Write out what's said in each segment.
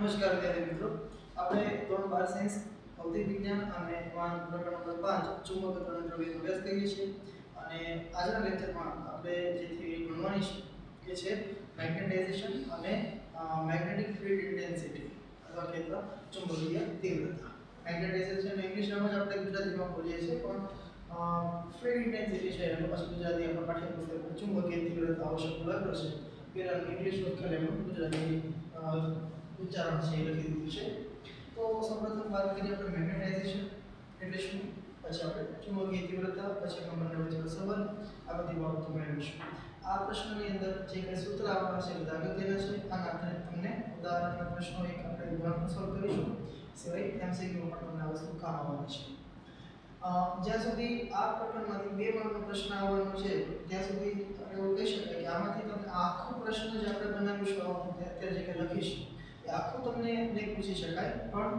નમસ્કાર વિદ્યાર્થી મિત્રો, આપણે ધોરણ 12 સાયન્સ ભૌતિક વિજ્ઞાન અને પ્રકરણ નંબર 5 ચુંબકત્વ અને દ્રવ્યનો અભ્યાસ કરીએ છીએ. અને આજના લેક્ચરમાં આપણે જે થિયરી ભણવાની છે કે છે મેગ્નેટાઇઝેશન અને મેગ્નેટિક ફિલ્ડ ઇન્ટેન્સિટી અથવા કે ચુંબકીય તીવ્રતા. મેગ્નેટાઇઝેશન ઇંગ્લિશમાં જ આપણે ગુજરાતીમાં બોલીએ છીએ, પણ ફિલ્ડ ઇન્ટેન્સિટી છે એનો પાછું ગુજરાતી આપણા પાઠ્યપુસ્તકમાં ચુંબકીય તીવ્રતા આવશ્યક લખ્યો છે. પેલા ઇંગ્લિશ લખેલ એમાં ગુજરાતી ઉચ્ચારણ છે એ લખી દીધું છે. તો સૌપ્રથમ વાત કરીએ આપણે મેગ્નેટાઇઝેશન એટલે શું, પછી આપણે ચુંબકીય તીવ્રતા, પછી બંને વચ્ચેનો સંબંધ, આ બધી બાબતો મેળવીશું. આ પ્રશ્નની અંદર જે કંઈ સૂત્ર આપવાના છે બધા અગત્યના છે. આના આધારે તમને ઉદાહરણના પ્રશ્નો એક આપણે ઉદાહરણ સોલ્વ કરીશું, સિવાય એમસીક્યુ પણ તમને આ વસ્તુ કામ આવવાની છે. જ્યાં સુધી આ પ્રકરણમાંથી 2 માર્કનો પ્રશ્ન આવવાનો છે ત્યાં સુધી આપણે એવું કહી શકાય કે આમાંથી તમને આખો પ્રશ્ન જે આપણે બનાવીશું અત્યારે જે કંઈ લખીશું એ આખું તમને નહીં પૂછી શકાય, પણ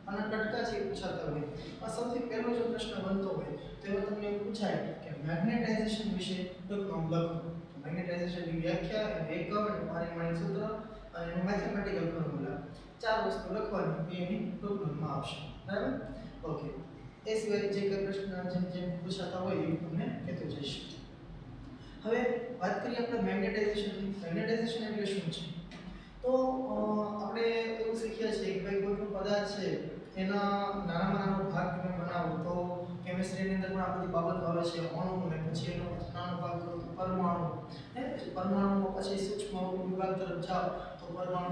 આના કટકા છે પૂછાતા હોય. સૌથી પહેલો જો પ્રશ્ન બનતો હોય તો એમાં તમને એવું પૂછાય કે મેગ્નેટાઇઝેશન વિશે ટૂંકમાં લખો. મેગ્નેટાઇઝેશનની વ્યાખ્યા, એનું એકમ, એનું પારિમાણિક સૂત્ર અને એનું મેથેમેટિકલ ફોર્મ્યુલા, 4 વસ્તુ લખવાની એની ટૂંકમાં આવશે. બરાબર? ઓકે. એ સિવાય જે કંઈ પ્રશ્ન જે પૂછાતા હોય એ તમને કહેતો જઈશ. હવે વાત કરીએ આપણે મેગ્નેટાઇઝેશનની. મેગ્નેટાઇઝેશન એટલે શું છે? તો આપણે એવું શીખ્યા છીએ કે ભાઈ કોઈ પણ પદાર્થ છે એના નાનામાં નાનો ભાગ તમે બનાવો તો કેમિસ્ટ્રીની અંદર પણ આ બધી બાબતો આવે છે. અણુ ને પછી એનો નાનો ભાગ પરમાણુ, પરમાણુમાં પછી સૂક્ષ્મ વિભાગ તરફ જાઓ તો પરમાણુ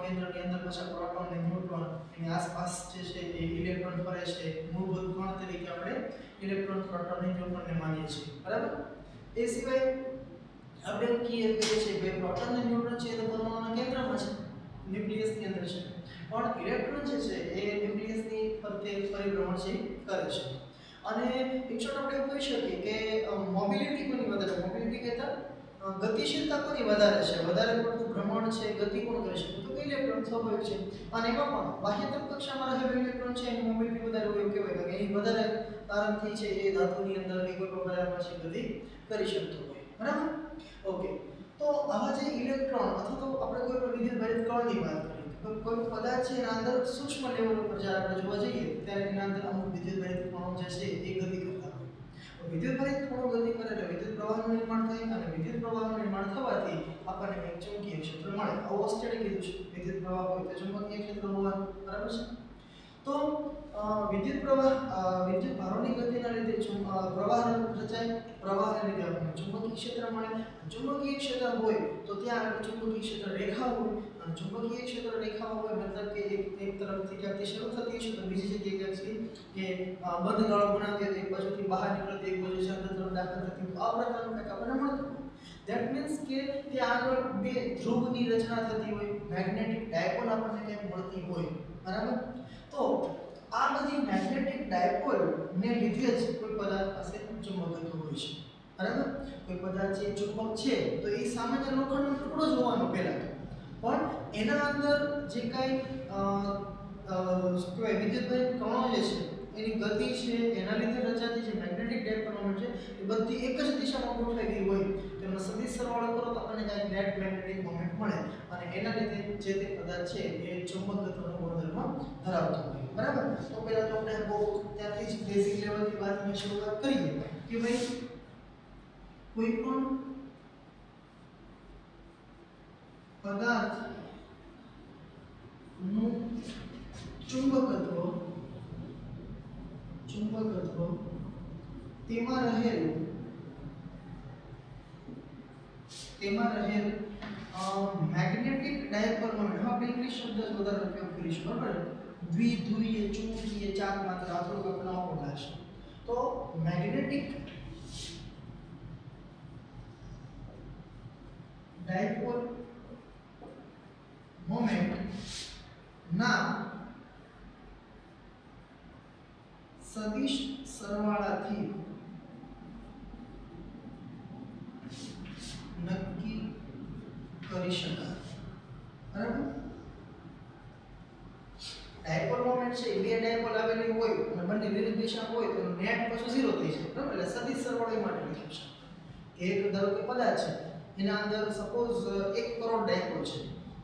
કેન્દ્રની અંદર પછી પ્રોટોન અને ન્યુટ્રોન, એની આસપાસ જે છે એ ઇલેક્ટ્રોન ફરે છે. મૂળભૂત કણ તરીકે આપણે ઇલેક્ટ્રોન, પ્રોટોન અને ન્યુટ્રોનને માનીએ છીએ. બરાબર? એ સિવાય આપણે એવું કહીએ છીએ કે પ્રોટોન અને ન્યુટ્રોન છે એ તો પરમાણુના કેન્દ્રમાં છે, ન્યુક્લિયસની અંદર છે, પણ ઇલેક્ટ્રોન જે છે એ ન્યુક્લિયસની ફરતે પરિભ્રમણ છે કરે છે. અને એક શોર્ટ આપણે એવું કહી શકીએ કે મોબિલિટી કોની વધારે, મોબિલિટી કહેતા ગતિશીલતા કોની વધારે છે, વધારે પડતું ભ્રમણ છે, ગતિ કોણ કરી શકે, તો ઇલેક્ટ્રોન સ્વાભાવિક છે. અને એમાં પણ બાહ્યતમ કક્ષામાં રહેલો ઇલેક્ટ્રોન છે એની મોબિલિટી વધારે હોય એવું કહેવાય કે એની વધારે તારણથી છે એ ધાતુની અંદર કે કોઈ પણ પદાર્થમાં છે ગતિ કરી શકતો હોય. બરાબર? ઓકે. તો આવા જે ઇલેક્ટ્રોન અથવા તો આપણે કોઈ પણ વિદ્યુતભારિત કણની વાત કરીએ, કોઈ પદાર્થ છે એના અંદર સૂક્ષ્મ લેવલ ઉપર જ્યારે આપણે જોવા જઈએ ત્યારે એના અંદર અમુક વિદ્યુતભારિત કણો જે છે એ ગતિ કરતા હોય. વિદ્યુતભારિત કણો ગતિ કરે એટલે વિદ્યુત પ્રવાહનું નિર્માણ થાય, અને વિદ્યુત પ્રવાહનું નિર્માણ થવાથી આપણને એક ચુંબકીય ક્ષેત્ર મળે. આવું ઓસ્ટેડે કીધું છે, વિદ્યુત પ્રવાહ હોય તો ચુંબકીય ક્ષેત્ર હોવાનું. બરાબર છે? તો વિદ્યુત ભારોની ગતિના લીધે પ્રવાહ રચાય, પ્રવાહને લીધે આપણને ચુંબકીય ક્ષેત્ર મળે. ચુંબકીય ક્ષેત્ર હોય તો ત્યાં આગળ ચુંબકીય ક્ષેત્ર રેખા હોય, અને ચુંબકીય ક્ષેત્ર રેખા હોય મતલબ કે એક તરફથી ક્યાંકથી શરૂ થતી હશે તો બીજી જગ્યાએ ક્યાંક કે બંધ ગાળો બનાવતી હોય, એક બાજુથી બહાર નીકળતી, એક બાજુ અંદર તરફ દાખલ થતી હોય, આ પ્રકારનું કંઈક આપણને મળતું હોય. ધેટ મીન્સ કે ત્યાં આગળ 2 ધ્રુવની રચના થતી હોય, મેગ્નેટિક ડાયપોલ આપણને કંઈક મળતી હોય. બરાબર? તો આ બધી મેગ્નેટિક ડાયપોલ ને લીધે જ કોઈ પદાર્થ પાસે ચુંબકત્વ હોય છે. બરાબર? કોઈ પદાર્થ છે ચુંબક છે તો એ સામાન્ય લોખંડનો ટુકડો જ હોવાનો પહેલા તો, પણ એના અંદર જે કાંઈ શું કહેવાય વિદ્યુતભારિત કણો જે છે એની ગતિ છે એના લીધે રચાતી જે મેગ્નેટિક ડાયપોલ છે એ બધી એક જ દિશામાં ગોઠવાઈ હોય. તેનો સદિશ સરવાળો કરો તો આપણને કાંઈક નેટ મેગ્નેટિક મોમેન્ટ મળે, અને એના લીધે જે તે પદાર્થ છે એ ચુંબકત્વનો ગુણધર્મ ધરાવતો હોય. બરાબર? તો પહેલા તો આપણે બહુ ત્યાંથી જ બેઝિક લેવલથી વાતની શરૂઆત કરીએ કે ભાઈ કોઈ પણ પદાર્થનું ચુંબકત્વ તેમાં રહેલ મેગ્નેટિક ડાયપોલ મોમેન્ટ, આપણે ઇંગ્લિશ શબ્દ વધારે ઉપયોગ કરીશું. બરાબર? દ્વિધ્રુવીય, ચુંબકીય, ચાર માત્ર આ થોડુંક આપણે નવો લાગશે. તો મેગ્નેટિક ડાયપોલ મોમેન્ટ ના સદિશ સરવાળાથી નક્કી કરી શકાય. બરાબર? ડાયપોલ મોમેન્ટ છે બે ડાયપોલ આવેલી હોય અને બંને વિરુદ્ધ દિશામાં હોય તો નેટ પાછું 0 થઈ જાય. બરાબર? એટલે સદિશ સરવાળો માટે લખ્યું છે કે એક ધારો કે પદાર્થ છે એના અંદર સપોઝ 1 કરોડ ડાયપોલ છે,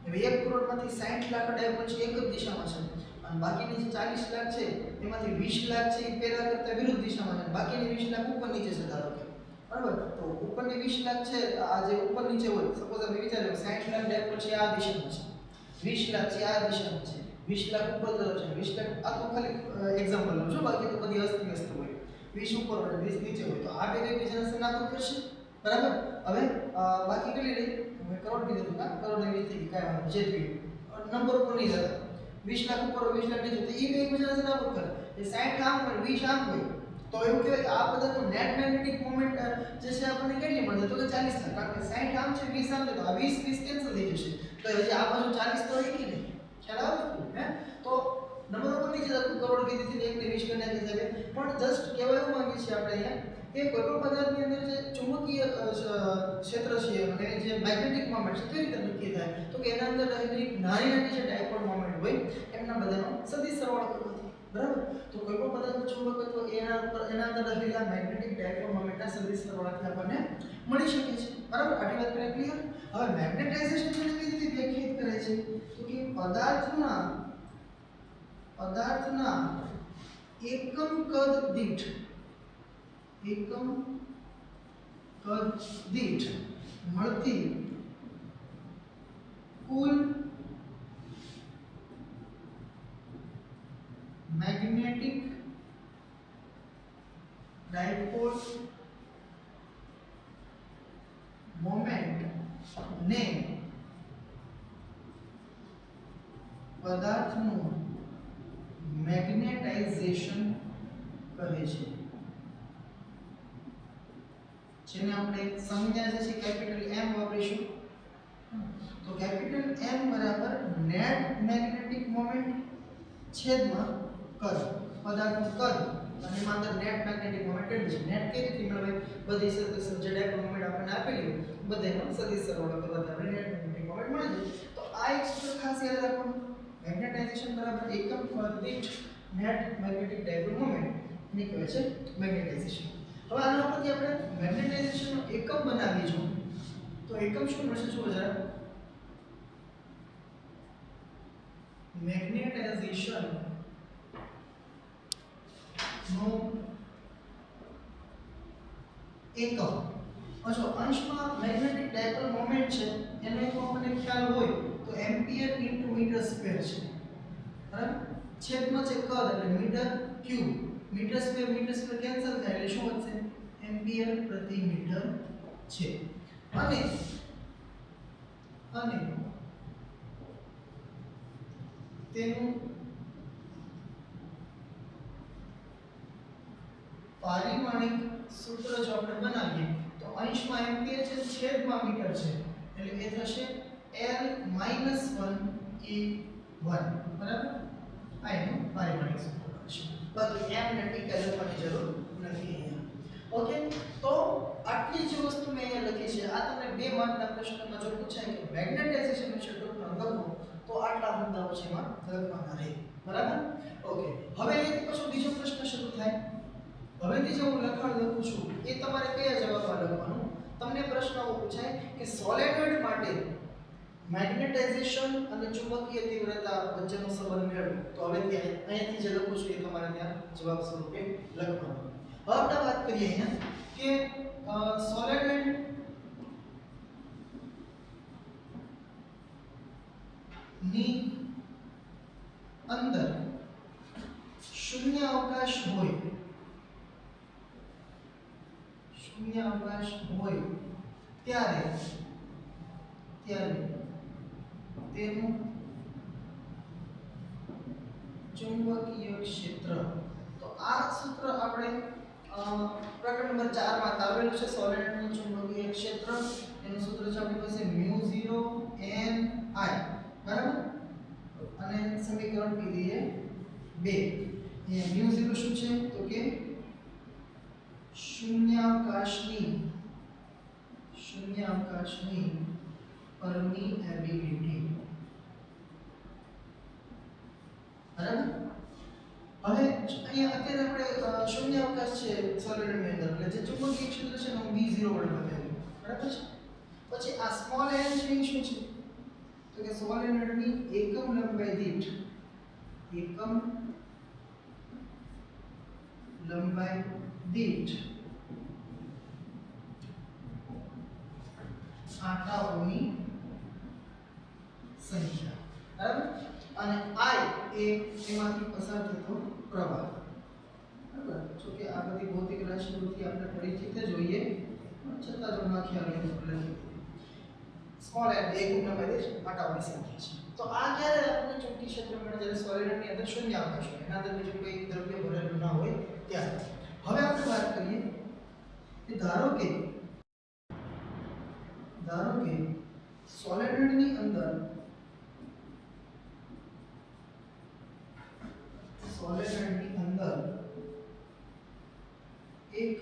હવે 1 કરોડમાંથી 60 લાખ ડાયપોલ છે એક જ દિશામાં છે અને બાકીની જે 40 લાખ છે એમાંથી 20 લાખ છે એ પહેલા કરતા વિરુદ્ધ દિશામાં છે બાકીની 20 લાખ ઉપર નીચે છે ધારો કે બરાબર તો ઉપરની 20 લાખ છે આ જે ઉપર નીચે હોય સપોઝ આપણે વિચાર્યો 60 લાખ ડાયપોલ છે આ દિશામાં છે 20 લાખ છે આ દિશામાં છે 20 લાખ ઉપર તરફ છે 20 લાખ આ તો ખાલી એક્ઝામ્પલ લઉં છું બાકી તો બધી અસ્તવ્યસ્ત હોય 20 ઉપર હોય 20 નીચે હોય તો આ બે એકબીજાને સનાખત કરશે બરાબર હવે બાકી કેટલી રહી હવે કરોડ કીધું હતું ના કરોડ એવી થઈ કાંઈ વાંધો જે થયું નંબર ઉપર નહીં જતા 20 લાખ ઉપર 20 લાખ નીચે તો એ બે એકબીજાને સનાખત કરે એ 60 આમ હોય 20 આમ હોય તો એવું કહેવાય કે આ બધાનો નેટ મેગ્નેટિક મોમેન્ટ જે છે આપણને કેટલી મળશે તો કે 40 લાખ કારણ કે 60 આમ છે 20 આમ છે તો આ 20 કેન્સલ થઈ જશે તો હજી આ બાજુ 40 તો રહી કે નહીં ખ્યાલ આવે હે તો નંબર ઉપર નીચે જતું કરોડ કીધી હતી 1 ને 20 કરી નાખી સાહેબ પણ જસ્ટ કહેવા એવું માંગીએ છીએ આપણે અહીંયા કે કોઈ પણ પદાર્થની અંદર જે ચુંબકીય ક્ષેત્ર છે અને જે મેગ્નેટિક મોમેન્ટ છે કેવી રીતે નક્કી થાય તો કે એના અંદર રહેલી નાની નાની જે ડાયપોલ મોમેન્ટ હોય એમના બધાનો સદિશ સરવાળો કરવાથી બરાબર તો કોઈ પણ પદાર્થનું ચુંબકત્વ એના અંદર રહેલા મેગ્નેટિક ડાયપોલ મોમેન્ટના સદિશ સરવાળાથી આપણને મળી શકે છે બરાબર આટલી વાત પહેલા ક્લિયર હવે મેગ્નેટાઇઝેશન કેવી રીતે વ્યાખ્યાયિત કરે છે તો કે પદાર્થના એકમ કદ દીઠ મળતી કુલ મેગ્નેટિક ડાયપોલ મોમેન્ટ ને પદાર્થનું મેગ્નેટાઇઝેશન કહે છે જેને આપણે સંજ્ઞા જે છે કેપિટલ M વાપરીશું તો કેપિટલ M બરાબર નેટ મેગ્નેટિક મોમેન્ટ છેદમાં કદ પદાર્થનું કદ અને એમાં અંદર નેટ મેગ્નેટિક મોમેન્ટ કેટલું છે નેટ કેવી રીતે મળે બધી જે ડાયપોલ મોમેન્ટ આપણને આપેલી હોય બધાનો સદિશ સરવાળો કરવાથી આપણે નેટ મેગ્નેટિક મોમેન્ટ મળી જાય તો આ એક સૂત્ર ખાસ યાદ રાખવાનું મેગ્નેટાઇઝેશન બરાબર એકમ કદ દીઠ નેટ મેગ્નેટિક ડાયપોલ મોમેન્ટ ને કહેવાય છે મેગ્નેટાઇઝેશન હવે આના પરથી આપણે મેગ્નેટાઇઝેશનનો એકમ બનાવીએ જો તો એકમ શું મળશે જુઓ જરા મેગ્નેટાઇઝેશન નો એકમ જો અંશમાં મેગ્નેટિક ડાયપોલ મોમેન્ટ છે એનો એક આપણને ખ્યાલ હોય તો એમ્પિયર ઇન્ટુ મીટર સ્ક્વેર છે બરાબર છેદમાં છે કદ એટલે metre cube metre square cancel થાય એટલે શું વધશે એમ્પિયર પ્રતિ મીટર છે અને તેનું પારિમાણિક સૂત્ર જો આપણે બનાવીએ તો અંશમાં એમ્પિયર છે છેદમાં મીટર છે એટલે એ થશે L - 1 E1 બરાબર આ એનું પારિમાણિક સૂત્ર છે બધું m ને t લખવાની જરૂર નથી અહીંયા ઓકે તો આટલી જે વસ્તુ મેં અહીંયા લખી છે આ તમને 2 માર્કના પ્રશ્નમાં જો પૂછાય કે મેગ્નેટાઇઝેશન વિશે ટૂંકમાં લખો તો આટલા મુદ્દાઓ છે એમાં લખવાના રહે બરાબર ઓકે હવે અહીંથી પછી બીજો પ્રશ્ન શરૂ થાય હવેથી જે હું લખાણ લખું છું એ તમારે કયા જવાબમાં લખવાનું તમને પ્રશ્ન એવો પૂછાય કે સોલેનોઇડ માટે મેગ્નેટાઇઝેશન અને ચુંબકીય તીવ્રતા વચ્ચેનો સંબંધ મેળવો તો હવે અહીંયાથી જે લખું છું એ તમારે ત્યાં જવાબ સ્વરૂપે લખવાનું હવે આપણે વાત કરીએ અહીંયા કે સોલેનોઇડ ની અંદર શૂન્ય અવકાશ હોય ત્યારે તેનું ચુંબકીય ક્ષેત્ર તો આ સૂત્ર આપણે પ્રકરણ નંબર 4 માં આવેલું છે સોલેનોઇડનું ચુંબકીય ક્ષેત્ર એનું સૂત્ર છે આપણી પાસે μ0 n I બરાબર અને સમીકરણ પી દઈએ 2 અહીંયા μ0 શું છે તો કે શૂન્યાવકાશની પરમિએબિલિટી બરાબર હવે અહીંયા અત્યારે આપણે શૂન્યાવકાશ છે સોલિડની અંદર એટલે જે ચુંબકીય ક્ષેત્ર છે એનું b0 વડે બતાવ્યું બરાબર છે પછી આ સ્મોલ n છે એ શું છે તો તો કે સોલેનોઇડની એકમ લંબાઈ દીઠ આંટાઓની સંખ્યા, બરાબર? અને I એ એમાંથી પસાર થતો પ્રવાહ, બરાબર? જો કે આ બધી ભૌતિક રાશિઓથી આપણે પરિચિત જ હોઈએ, છતાં જો ના ખ્યાલ હોય તો લખી સ્મોલ n એકમ લંબાઈ દીઠ આંટાઓની સંખ્યા છે. તો આ ક્યારે આપણને ચુંબકીય ક્ષેત્ર મળે? જ્યારે સોલેનોઇડની અંદર શૂન્યાવકાશ હોય, એના અંદર બીજું કોઈ દ્રવ્ય ભરેલું ના હોય ત્યારે. હવે આપણે વાત કરીએ કે ધારો કે સોલેનોઇડની અંદર એક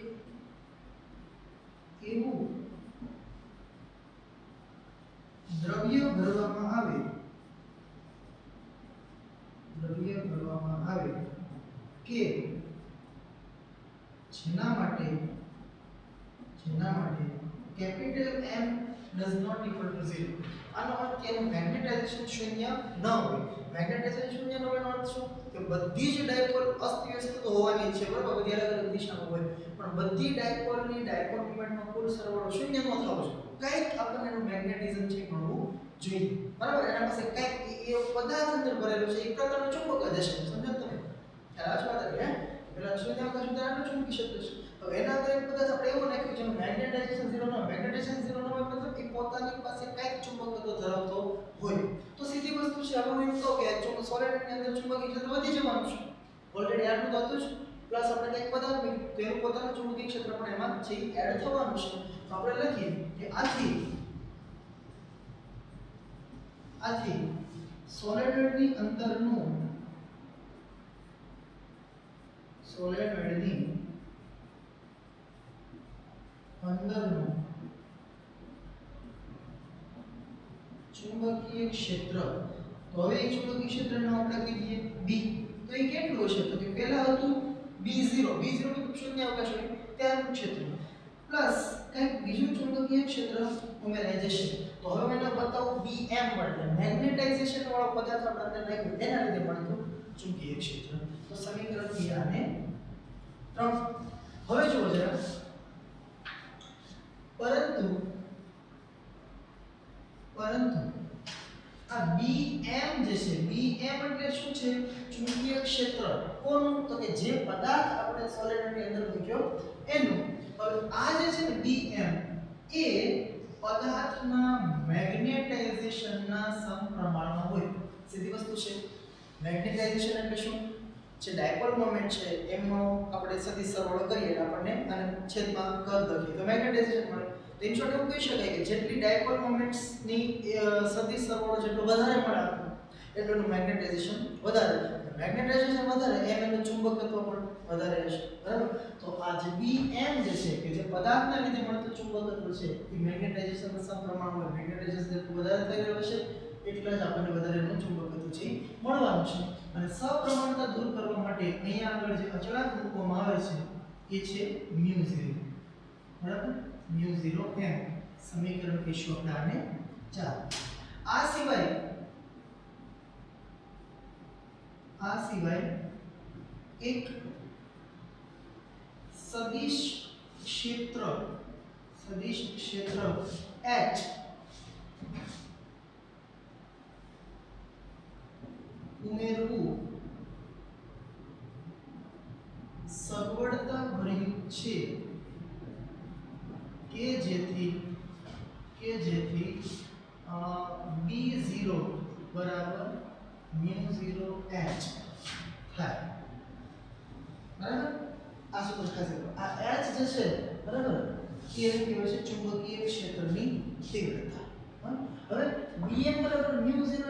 એવું દ્રવ્ય ભરવામાં આવે કે જેના માટે capital M does not equal to 0. આનો અર્થ કે એનું મેગ્નેટાઇઝેશન શૂન્ય ન હોય. મેગ્નેટાઇઝેશન શૂન્ય ન હોય એનો અર્થ શું? કે બધી જ ડાયપોલ અસ્તવ્યસ્ત તો હોવાની જ છે, બરાબર? બધી અલગ અલગ દિશામાં હોય, પણ બધી ડાયપોલની ડાયપોલ મોમેન્ટનો કુલ સરવાળો શૂન્ય ન થવો જોઈએ. કંઈક આપણને એનું મેગ્નેટિઝમ છે મળવું જોઈએ, બરાબર? એના પાસે કંઈક એ પદાર્થ અંદર ભરેલો છે, એક પ્રકારનો ચુંબક જ હશે. સમજો તમે? ખ્યાલ આવે છે વાત? પેલા શૂન્યાવકાશ અંદર આટલું ચુંબકીય ક્ષેત્ર છે, તો એના અંદર એક પદાર્થ આપણે એવો નાખ્યું જેનું મેગ્નેટાઇઝેશન 0 ન હોય. મેગ્નેટાઇઝેશન 0 ન હોય મતલબ એ પોતાની પાસે કંઈક ચુંબકત્વ ધરાવતો હોય. તો સીધી વસ્તુ છે, હવે હું એમ કહું કે સોલેનોઇડની અંદર ચુંબકીય ક્ષેત્ર વધી જવાનું છે. ઓલરેડી આટલું તો હતું જ, પ્લસ આપણે કંઈક પદાર્થ મૂક્યું તો એનું પોતાનું ચુંબકીય ક્ષેત્ર પણ એમાં છે એડ થવાનું છે. તો આપણે લખીએ કે આથી સોલેનોઇડની અંદરનું ચુંબકીય ક્ષેત્ર, તો હવે એ ચુંબકીય ક્ષેત્રનું આપણે કહીએ B. તો એ કેટલું હશે? તો કે પહેલા હતું B0 મતલબ શૂન્યાવકાશ હોય ત્યારનું ક્ષેત્ર, પ્લસ કંઈક બીજું ચુંબકીય ક્ષેત્ર ઉમેરાઈ જશે. તો હવે મને બતાવો BM મળે, મેગ્નેટાઇઝેશન વાળો પદાર્થ આપણે અંદર નાખ્યો એના લીધે મળતું ચુંબકીય ક્ષેત્ર. તો સમીકરણ 2 અને 3. હવે જુઓ જરા, પરંતુ આ BM જે છે, BM એટલે શું છે? ચુંબકીય ક્ષેત્ર. કોનું? તો કે જે પદાર્થ આપણે સોલેનોઇડની અંદર મૂક્યો એનું. હવે આ જે છે ને BM એ પદાર્થના મેગ્નેટાઇઝેશનના સમપ્રમાણમાં હોય. સીધી વસ્તુ છે. મેગ્નેટાઇઝેશન એટલે શું? જે ડાયપોલ મોમેન્ટ છે એમનો આપણે સદિશ સરવાળો કરીએ એટલે આપણને આને છેદમાં કદ લખીએ તો મેગ્નેટાઇઝેશન મળે. તો ઇન શોર્ટ એવું કહી શકાય કે જેટલી ડાયપોલ મોમેન્ટ્સની સદિશ સરવાળો જેટલો વધારે મળે એટલું એનું મેગ્નેટાઇઝેશન વધારે. મેગ્નેટાઇઝેશન વધારે એમ એનું ચુંબકત્વ પણ વધારે હશે, બરાબર? તો આ જે BM જે છે કે જે પદાર્થના લીધે મળતું ચુંબકત્વ છે એ મેગ્નેટાઇઝેશનના સમપ્રમાણમાં હોય. મેગ્નેટાઇઝેશન જેટલું વધારે થઈ રહ્યું હશે એટલા જ આપણને વધારે એનું ચુંબકત્વ છે મળવાનું છે. અને સપ્રમાણતા દૂર કરવા માટે અહીંયા આગળ જે અચળાંક મૂકવામાં આવે છે એ છે μ0, બરાબર? μ0m સમીકરણ કહીશું આપણે આને 4. આ સિવાય એક સદિશ ક્ષેત્ર H ઉમેરવું સગવડતા ભર્યું છે કે જેથી B0 બરાબર μ0H થાય, બરાબર? આ સૂત્ર ખાસ આ H જે છે, બરાબર, એ કહેવાય છે ચુંબકીય ક્ષેત્રની તીવ્રતા. હવે BM બરાબર μ0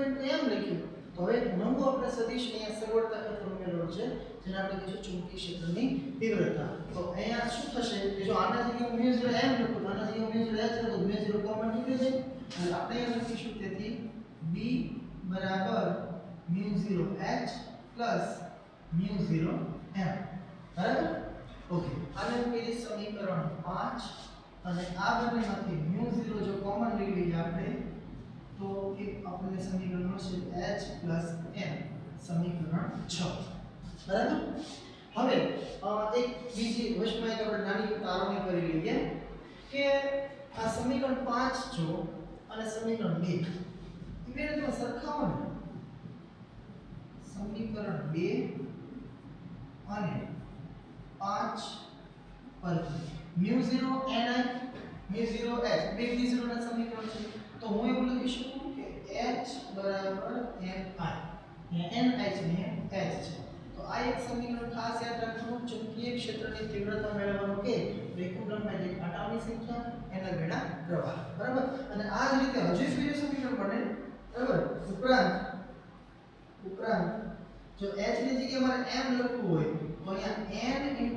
એટલે એમ લખ્યું. તો હવે નવું આપણે સદિશ અહીંયા સગવડતા ખાતર ઉમેરેલો છે જેને આપણે કહીશું ચુંબકીય ક્ષેત્રની તીવ્રતા. તો અહીંયા શું થશે કે જો આના જગ્યાએ μ0 m લખું તો આના જગ્યાએ μ0 h લખું તો μ0 કોમન નીકળી જાય અને આપણે અહીંયા લખીશું તેથી B બરાબર μ0h μ0m, બરાબર? ઓકે, આને કહીએ સમીકરણ 5 અને આ બંનેમાંથી μ0 જો કોમન લઈ લઈએ આપણે તો કે આપણને સમીકરણ મળશે h n સમીકરણ 6 બરાબર. હવે એક બીજી વસ્તુમાં એક આપણે નાની તારવણી કરી લઈએ કે આ સમીકરણ 5 જો અને સમીકરણ 2 બેને તમે સરખાવો ને સમીકરણ 2 અને 5 પરથી μ0 ni μ0 h બે d0 ના સમીકરણ છે તો હું એવું લખી શકું કે h બરાબર ni અહીંયા ni છે ને h છે તો આ એક સમીકરણ ખાસ યાદ રાખવાનું ચુંબકીય ક્ષેત્રની તીવ્રતા મેળવવાનું કે વેક્યુમ લંબાઈ કાંટાની સંખ્યા એના ગણા પ્રવાહ બરાબર. અને આ જ રીતે હજી બીજું સમીકરણ બને બરાબર. ઉપરાંત જો h ની જગ્યાએ મારે m લખવું હોય તો અહીંયા n im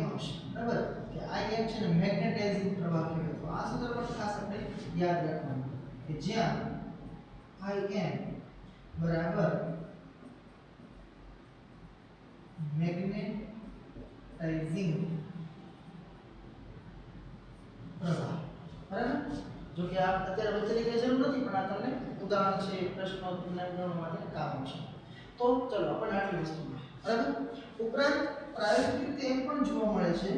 આવશે બરાબર કે im છે ને મેગ્નેટાઇઝિંગ પ્રવાહ કહેવાય. તો આ સૂત્ર પણ ખાસ આપણે યાદ રાખવાનું કે જ્યાં im બરાબર મેગ્નેટાઇઝિંગ પ્રવાહ બરાબર. જો કે આ અત્યારે વચ્ચેની કઈ જરૂર નથી પણ આ તમને ઉદાહરણ છે પ્રશ્નો ગણવા માટે કામ છે. તો ચલો આપણે આટલી વસ્તુ બરાબર. ઉપરાંત પ્રાયોગિક રીતે એમ પણ જોવા મળે છે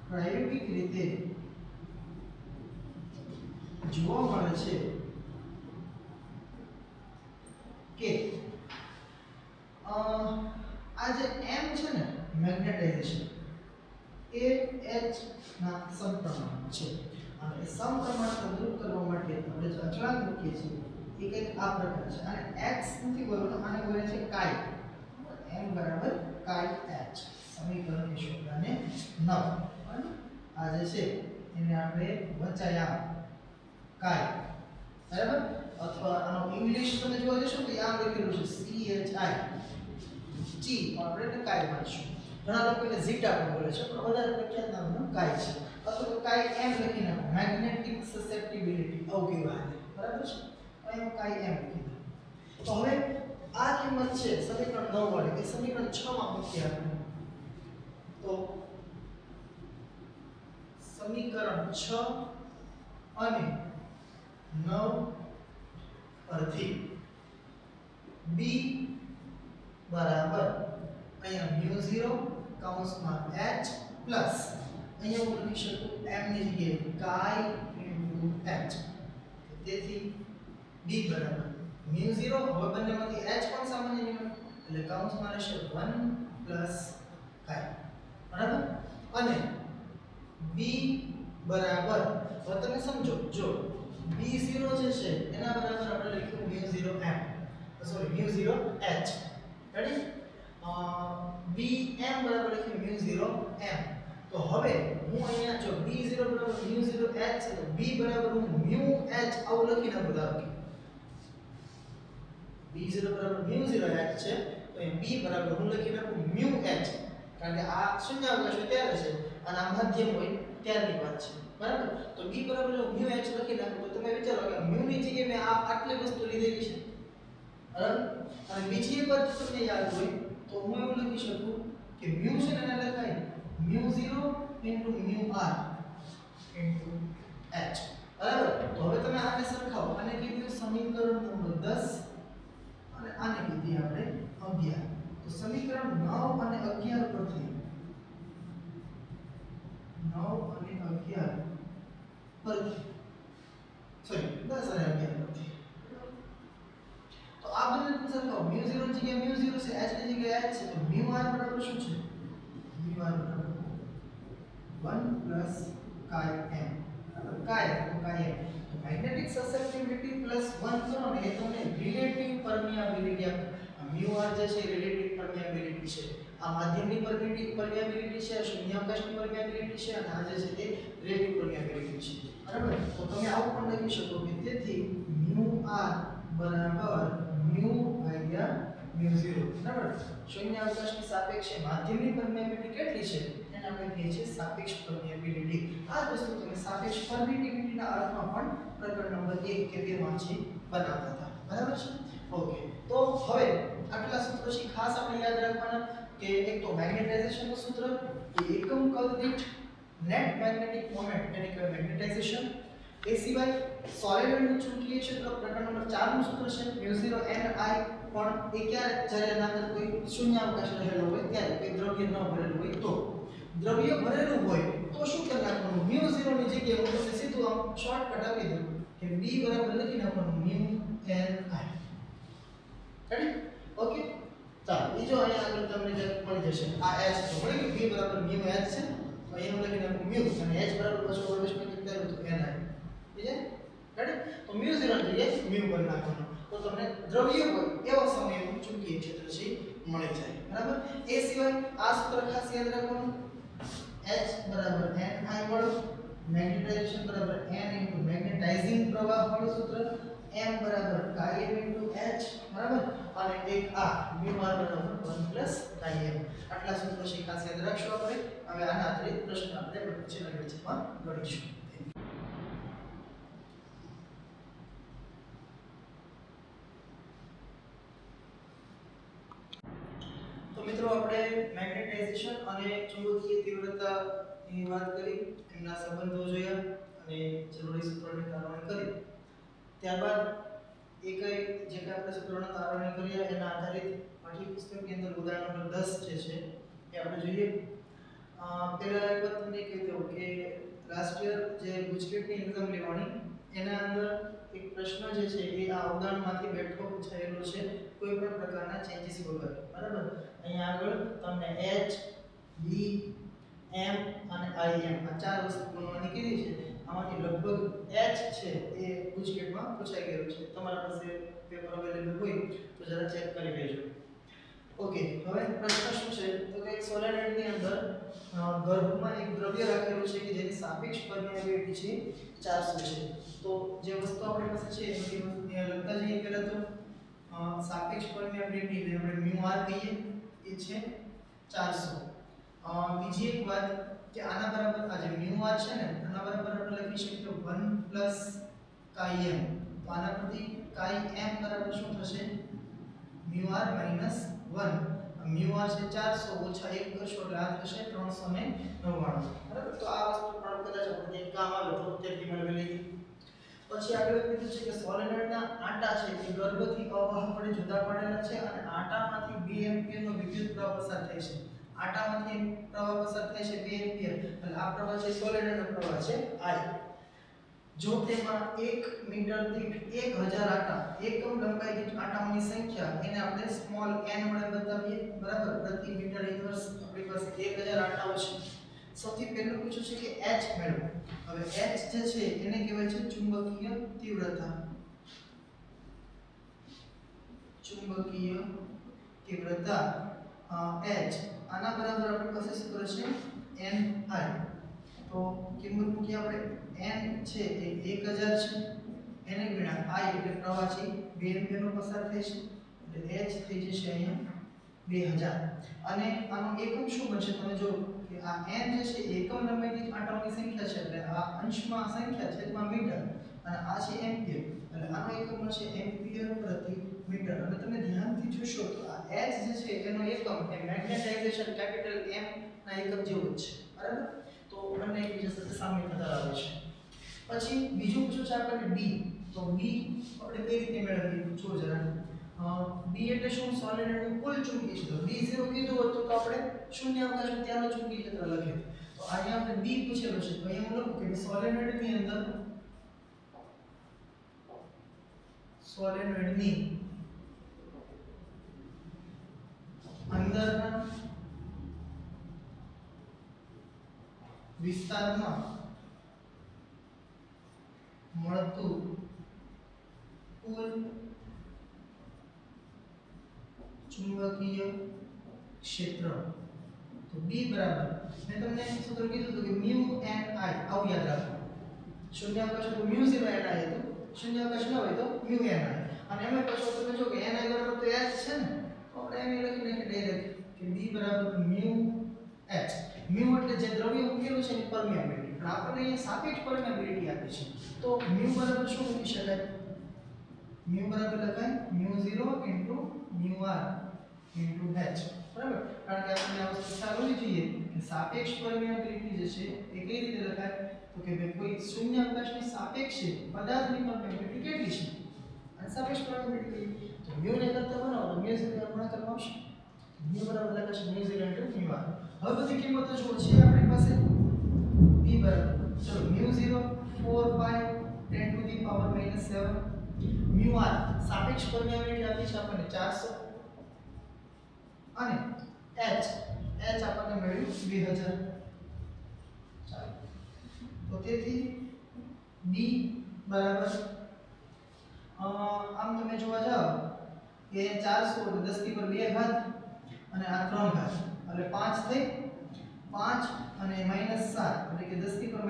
પ્રાયોગિક રીતે જોવા મળે છે કે આ જે m છે ને મેગ્નેટાઇઝેશન એ h ના સમપ્રમાણ છે અને એ સમપ્રમાણતા દૂર કરવા માટે આપણે જે અચળાંક મૂકીએ છીએ એ કંઈક આ પ્રકાર છે અને x નથી બોલવાનો આને બોલે છે કાઈ m બરાબર કાઈ h સમીકરણ શોધવાને 9 આ જે છે એને આપણે વચાયા કાઈ બરાબર. અથવા આનો ઇંગ્લિશ તમે જોવા જશો તો આમ લખેલું છે chi ટી આપણે કાઈ વાંચશું. ઘણા લોકો એને ઝીટા પણ બોલે છે પણ વધારે પ્રખ્યાત નામનું કાઈ છે અથવા તો કાઈ એમ લખી નાખો મેગ્નેટિક સસેપ્ટિબિલિટી આવું કહેવાય બરાબર છે. અહીં કાઈ એમ લખી દો. તો હવે આ કિંમત છે સમીકરણ 9 વાળી કે સમીકરણ 6 માં મૂકીએ આપણે તો સમીકરણ 6 અને 9 પરથી b બરાબર અહીંયા μ0 કૌંસમાં h પ્લસ અહીંયા હું લખી શકું m ની જગ્યાએ કાઈ h. તેથી b બરાબર μ0 હવે બંનેમાંથી h પણ સામાન્ય નિયમ એટલે કૌંસમાં રહેશે 1 પ્લસ કાઈ બરાબર. અને b બરાબર હવે તમે સમજો જો b0 જે છે એના બરાબર આપણે લખ્યું μ0m sorry μ0h ready. bm બરાબર લખ્યું μ0m. તો હવે હું અહીંયા જો b0 બરાબર μ0h છે તો b બરાબર હું μh આવું લખી નાખું. ધારો કે b0 બરાબર μ0h છે તો એ b બરાબર હું લખી નાખું μh કારણ કે આ શૂન્યાવકાશ હોય ત્યારે છે અને આ મધ્યમ હોય ત્યારની વાત છે બરાબર. તો b બરાબર જો μh લખી નાખું તો તમે વિચારો કે μ ની જગ્યાએ મેં આ આટલી વસ્તુ લીધેલી છે બરાબર. અને બીજી એક વાત તમને યાદ હોય તો હું એવું લખી શકું કે μ છે ને એને લખાય μ0 * μr * h બરાબર. તો હવે તમે આને સરખાવો આને કીધું સમીકરણ નંબર 10 અને આને કીધી આપણે 11. તો સમીકરણ 9 અને 11 પરથી 9 અને 11 પરથી સોરી 10 અને 11 પરથી તો આ બંને તમે સરખાવો μ0 ની જગ્યાએ μ0 છે h ની જગ્યાએ h છે તો μr બરાબર શું છે μr બરાબર 1 પ્લસ કાઈ m કાઈ તો કાઈ m તો મેગ્નેટિક સસેપ્ટિબિલિટી પ્લસ 1 કરો ને એ તમને રિલેટિવ પરમિયાબિલિટી આપે. μr જે છે રિલેટિવ પરમિયાબિલિટી છે આ માધ્યમની પરમિયાબિલિટી છે શૂન્યાવકાશની પરમિયાબિલિટી છે અને આ જે છે એ રિલેટિવ પરમિયાબિલિટી છે બરાબર. તો તમે આવું પણ લખી શકો કે તેથી μr બરાબર μ/μ0 બરાબર. શૂન્યાવકાશની સાપેક્ષે માધ્યમની પરમિયાબિલિટી કેટલી છે એને આપણે કહીએ છીએ સાપેક્ષ પરમિયાબિલિટી. આ વસ્તુ તમે સાપેક્ષ પરમિટિવિટીના અર્થમાં પણ પ્રકરણ નંબર 1 કે 2 માંથી બનાવતા હતા બરાબર છે. ઓકે. તો હવે આટલા સૂત્રો છે ખાસ આપણે યાદ રાખવાના કે એક તો મેગ્નેટાઇઝેશનનું સૂત્ર કે એકમ કદ દીઠ નેટ મેગ્નેટિક મોમેન્ટ એટલે કે મેગ્નેટાઇઝેશન. એ સિવાય સોલિનોઇડનું ચુંબકીય ક્ષેત્ર પ્રકરણ નંબર 4 નું સૂત્ર છે μ0 ni પણ એ ક્યારે જ્યારે એના અંદર કોઈ શૂન્યાવકાશ રહેલો હોય ત્યારે કોઈ દ્રવ્ય ન ભરેલું હોય તો દ્રવ્ય ભરેલું હોય તો શું કરી નાખવાનું μ0 ની જગ્યાએ હું તમને સીધું આમ શોર્ટકટ આપી દઉં કે b બરાબર લખી નાખવાનું μ ni. રેડી? ઓકે, ચાલો બીજો અહીંયા આગળ તમને જે મળી જશે આ h તો મળી ગયું b બરાબર μh છે તો અહીંયા લખી નાખું μ અને h બરાબર પાછો ઓર્ડર માં કેટલા તો ni. બીજે રેડી? તો μ0 ની જગ્યાએ μ કરી નાખવાનું તો તમને દ્રવ્ય હોય એવા સમયનું ચુંબકીય ક્ષેત્ર છે મળી જાય. બરાબર? એ સિવાય આ સૂત્ર ખાસ યાદ રાખવાનું h બરાબર ni વાળું મેગ્નેટાઇઝેશન બરાબર n મેગ્નેટાઇઝિંગ પ્રવાહ વાળું સૂત્ર m બરાબર km h બરાબર અને એક આ μr બરાબર 1 km આટલા સૂત્રો છે ખાસ યાદ રાખશું આપણે. હવે આના આધારિત પ્રશ્ન આપણે છેલ્લા લેક્ચરમાં ગણીશું. તો મિત્રો આપણે મેગ્નેટાઇઝેશન અને ચુંબકીય તીવ્રતા ની વાત કરી, એમના સંબંધો જોયા અને જરૂરી સૂત્રોની તારવણી કરી. ત્યારબાદ જે કઈ આપણે સૂત્રોના તારવણી કર્યા એના આધારિત પાઠ્યપુસ્તકની અંદર ઉદાહરણ નંબર 10 જે છે એ આપણે જોઈએ. પહેલા એક વાત તમને કહી દઉં કે લાસ્ટ યર જે ગુજકેટની એક્ઝામ લેવાની એના અંદર એક પ્રશ્ન જે છે એ આ ઉદાહરણમાંથી બેઠો પૂછાયેલો છે કોઈ પણ પ્રકારના ચેન્જીસ વગર. બરાબર? અહીંયા આગળ તમને h b m અને im આ ચાર વસ્તુ ગણવાની કીધી છે. આમાંથી લગભગ h છે એ ગુજકેટમાં પૂછાઈ ગયું છે. તમારા પાસે પેપર અવેલેબલ હોય તો જરા ચેક કરી લેજો. ઓકે, હવે પ્રશ્ન શું છે તો કે એક સોલેનોઇડ ની અંદર ગર્ભમાં એક દ્રવ્ય રાખેલું છે કે જેની સાપેક્ષ પરમિયાબિલિટી છે 400 છે. તો જે વસ્તુ આપણી પાસે છે એ વસ્તુને લખતા જઈએ. પહેલા તો સાપેક્ષ પરમિયાબિલિટી એટલે આપણે μr કહીએ એ છે 400. બીજી એક વાત કે આના બરાબર આ જે μr છે ને આના બરાબર આપણે લખી શકીએ 1 km. તો આના પરથી km બરાબર શું થશે μr - 1. μr છે 400 ઓછા 1 કરશો એટલે આ થશે 399. બરાબર? તો આ વસ્તુ પણ કદાચ આપણને કામ આવે તો તેથી મેળવેલી. પછી આગળ કીધું છે કે સોલેનોઇડના આંટા છે એ ગર્ભથી અવાહકપણે જુદા પડેલા છે અને આંટામાંથી 2 એમ્પિયરનો વિદ્યુત પ્રવાહ પસાર થાય છે. આંટામાંથી પ્રવાહ પસાર થાય છે 2 એમ્પિયર એટલે આ પ્રવાહ છે સોલેનોઇડનો પ્રવાહ છે I. જો તેમાં 1 મીટર દીઠ 1000 આંટા એકમ લંબાઈ દીઠ આંટાઓની સંખ્યા એને આપણે સ્મોલ n વડે બતાવીએ. બરાબર? પ્રતિ મીટર ઇન્વર્સ આપણી પાસે 1000 આંટાઓ છે. સૌથી પહેલું પૂછ્યું છે કે h મેળવો. હવે h જે છે એને કહેવાય છે ચુંબકીય તીવ્રતા. ચુંબકીય તીવ્રતા h આના બરાબર આપણી પાસે સૂત્ર છે ni. તો કિંમત મૂકી આપણે n છે એ 1000 છે એને ગુણ્યા I એટલે પ્રવાહ છે 2 એમ્પિયરનો પસાર થાય છે એટલે h થઈ જશે અહીંયા 2000. અને આનો એકમ શું બનશે તમે જો કે આ n જે છે એકમ લંબાઈ દીઠ આંટાઓની સંખ્યા છે એટલે આ અંશમાં સંખ્યા છેદમાં મીટર અને આ છે એમ્પિયર એટલે આનો એકમ છે એમ્પિયર પ્રતિ મીટર. અને તમે ધ્યાનથી જોશો તો આ h જે છે એનો એકમ એ મેગ્નેટાઇઝેશન કેપિટલ M ના એકમ જેવો જ છે. બરાબર? તો બંને એકબીજા સાથે સામ્ય થતા આવે છે. પછી બીજું પૂછ્યું છે આપણને b. તો b આપણે કઈ રીતે મેળવીએ જો જરા b એટલે શું સોલેનોઇડનું કુલ ચુંબકીય ક્ષેત્ર. b0 કીધું હોત તો આપણે શૂન્યાવકાશ ત્યાંનો ચુંબકીય ક્ષેત્ર લખીએ. તો અહીંયા આપણે b પૂછેલો છે તો અહીંયા હું લખું કે સોલેનોઇડની અંદરના વિસ્તારમાં મળતું કુલ ચુંબકીય ક્ષેત્ર. તો B બરાબર મેં તમને સૂત્ર કીધું હતું કે μ n I આવું યાદ રાખો. શૂન્યાવકાશ તો μ0 ni હતું, શૂન્યાવકાશ ન હોય તો μ n I. અને એમાં પછી તમે જો કે ni બરાબર તો h છે ને તો આપણે એમ લખી નાખીએ ડાયરેક્ટ કે B બરાબર μ h. μ એટલે જે દ્રવ્ય મૂકેલું છે એની પરમિયાબિલિટી પણ આપણે અહીંયા સાપેક્ષ પરમિયાબિલિટી આપી છે તો μ બરાબર શું મૂકી શકાય μ બરાબર લખાય μ0 * μr * h. બરાબર, કારણ કે આપણને આ વસ્તુ ખ્યાલ હોવી જોઈએ કે સાપેક્ષ પરમેબિલિટી જે છે એ કઈ રીતે લખાય, તો કે ભાઈ કોઈ શૂન્યાવકાશની સાપેક્ષે પદાર્થની પરમેબિલિટી કેટલી છે, અને સાપેક્ષ પરમેબિલિટી તો મ્યુ ને કરતા બનાવો તો મ્યુ 0 ગુણાકાર આવશે, મ્યુ બરાબર લખાશે મ્યુ 0 * મ્યુ r. હવે બધી કિંમતો જો છે આપણી પાસે b બરાબર, ચલો mu 0 4 5 10 to the power -7, mu r સાપેક્ષ પરમેબિલિટી આપી છે આપણને 400, અને h આપણને મળ્યું 2000. ચાલો, તો તેથી b બરાબર આમ તમે જોવા જાવ કે 400 એટલે 10 ની પર 2 ઘાત અને આ 3 ઘાત એટલે 5 થઈ, 5 અને -7 એટલે કે 10 ની પર -2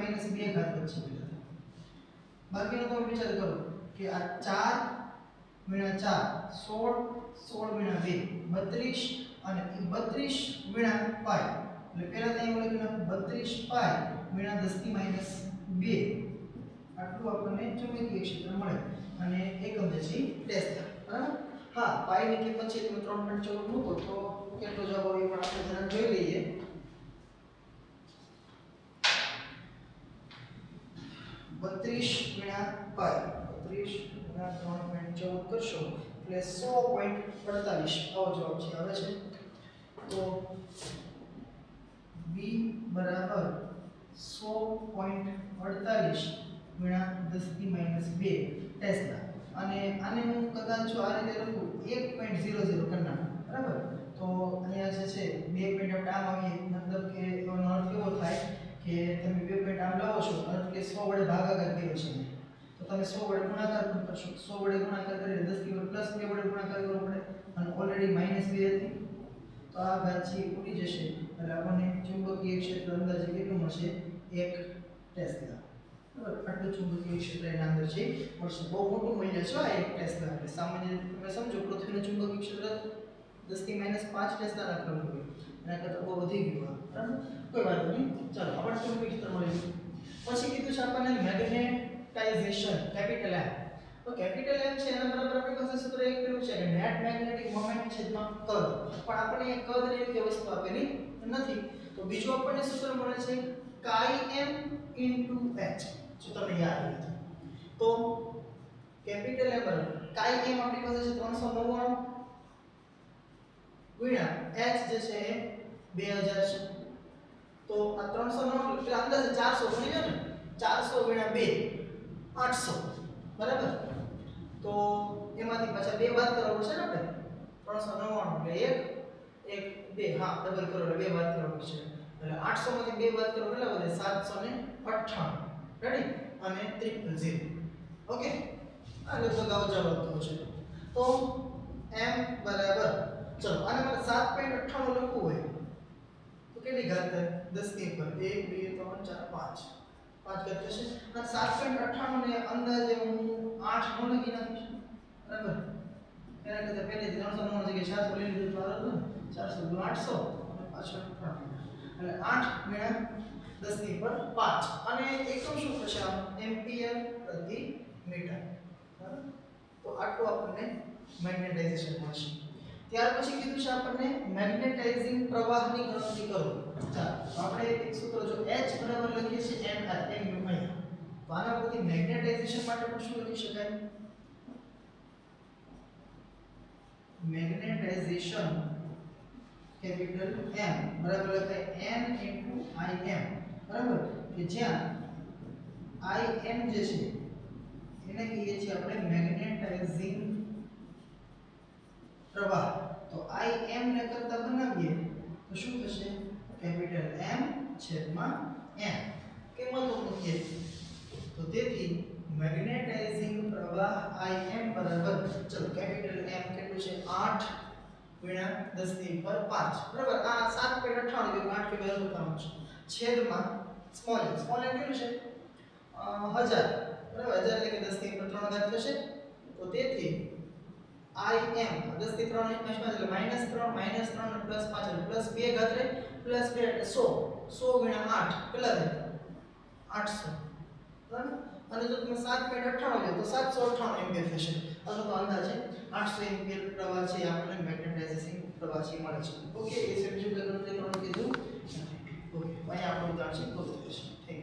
ઘાત વચ્ચે બાકીનો તમે વિચાર કરો કે આ 4 × 4 16, 16 × 2 32 અને 32 × પાઈ, એટલે પહેલા ત્યાં એવું લખ્યું 32 પાઈ × 10 - 2 આટલું આપણને ચુંબકીય ક્ષેત્ર મળે, અને એકમ જે છે ટેસ્લા. બરાબર, હા પાઈ ની કિંમત છે તમે 3.14 મૂકો તો કેટલો જવાબ આવે પણ આપણે જરા જોઈ લઈએ. 32 × પાઈ, 32 × 3.14 કરશો એટલે 100.48 આવો જવાબ છે આવે છે. તો b બરાબર 100.48 × 10 - 2 ટેસ્લા. અને આને હું કદાચ જો આ રીતે લખું 1.00 કરી નાખું, બરાબર, તો અહીંયા જે છે 2 પોઈન્ટ આમ આવીએ, મતલબ કે એનો અર્થ એવો થાય કે તમે 2 પોઈન્ટ આમ લાવો છો, અર્થ કે 100 વડે ભાગાકાર કર્યો છે, તો તમે 100 વડે ગુણાકાર પણ કરશો, 100 વડે ગુણાકાર કરીને 10 ની પર +2 વડે ગુણાકાર કરવો પડે, અને ઓલરેડી -2 હતી તો આ ઘાત છે ઉડી જશે, એટલે આપણને ચુંબકીય ક્ષેત્ર અંદાજે કેટલું મળશે 1 ટેસ્લા. બરાબર, આટલું ચુંબકીય ક્ષેત્ર એના અંદર છે મળશે. બહુ મોટું મૂલ્ય છે આ 1 ટેસ્લા. એટલે સામાન્ય રીતે તમે સમજો પૃથ્વીનું ચુંબકીય ક્ષેત્ર 10 - 5 ટેસ્લાના ક્રમનું હોય, એના કરતાં બહુ વધી ગયું. બરાબર, કોઈ વાત નહીં. ચાલો આપણે ચુંબકીય ક્ષેત્ર મળી ગયું. પછી કીધું છે આપણને મેગ્નેટાઇઝેશન, કેપિટલ M. તો કેપિટલ M છે એના બરાબર આપણી પાસે સૂત્ર એક પેલું છે કે નેટ મેગ્નેટિક મોમેન્ટ છેદમાં કદ. પણ આપણને એ કદ ની રીતે વસ્તુ આપેલી નથી, તો બીજું આપણને સૂત્ર મળે છે chi m * h. જો તમને યાદ હોય તો કેપિટલ M બરાબર chi m આપણી પાસે છે 399 ગુણ્યા h જે છે એ 2000 છે. તો આ 309 એટલે અંદાજે 400 ગણી લો ને, 400 × 2 800. બરાબર, તો એમાંથી પાછા 2 બાદ કરવા પડશે ને આપણે, 399 એટલે 1 1 2, હા ડબલ કરો એટલે 2 બાદ કરવા પડશે, એટલે 800 માંથી 2 બાદ કરો કેટલા વધે 798. રેડી, અને 000. ઓકે, આ લગભગ આવો જવાબ આવતો છે. તો m બરાબર, ચલો આને મારે 7.98 લખવું હોય તો કેટલી ઘાત થાય 10 ની ઉપર 1 2 3 4 5 5 ઘાત થશે. અને 7.98 ને અંદાજે હું 8 નો લખી નાખીશ. બરાબર, એના કરતા પહેલેથી 399 જગ્યાએ 400 લઈ લીધું તો આવે ને, 400 × 800 અને પાછળ 3 એટલે 8 × 10 ની ઉપર 5. અને એકમ શું થશે આ એમ્પિયર પ્રતિ મીટર. બરાબર, તો આટલું આપણને મેગ્નેટાઇઝેશન મળશે. ત્યાર પછી કીધું છે આપણને મેગ્નેટાઇઝિંગ પ્રવાહની ગણતરી કરો. ચાલો, તો આપણે એક સૂત્ર જો H બરાબર લખીએ છીએ m r m u અહીં, તો આના પરથી મેગ્નેટાઇઝેશન માટે પણ શું લખી શકાય, મેગ્નેટાઇઝેશન કેપિટલ M બરાબર લખાય n * Im. બરાબર, કે જ્યાં Im જે છે એને કહીએ છીએ આપણે મેગ્નેટાઇઝિંગ પ્રવાહ. તો Im ને કરતા બનાવીએ તો શું થશે, કેપિટલ M છેદમાં n. કિંમતો મૂકીએ તો તેથી મેગ્નેટાઇઝિંગ પ્રવાહ Im બરાબર, ચલો કેપિટલ M કેટલું છે 8 × 10 ની ઉપર 5. બરાબર, આ 7.98 8 કે 2 છે છેદમાં સ્મોલ n કેટલું છે 1000. બરાબર, 1000 એટલે કે 10 ની ઉપર 3 ઘાત થશે. તો તેથી Im 10 થી 3 × 5 એટલે -3 -3 અને +5 એટલે +2 ઘાત રહે, +2 એટલે 100 100 × 8 કેટલા થાય 800. બરાબર, અને જો તમે 7.98 લો તો 798 એમ્પિયર થશે, અથવા તો અંદાજે 800 એમ્પિયર પ્રવાહ છે આપણને મેગ્નેટાઇઝિંગ પ્રવાસી મળે છે. ઓકે, એ સેમ ગણતરી કરવાનું કીધું નથી. ઓકે, અહીંયા આપણું ઉદાહરણ છે પૂરું થશે. Thank you.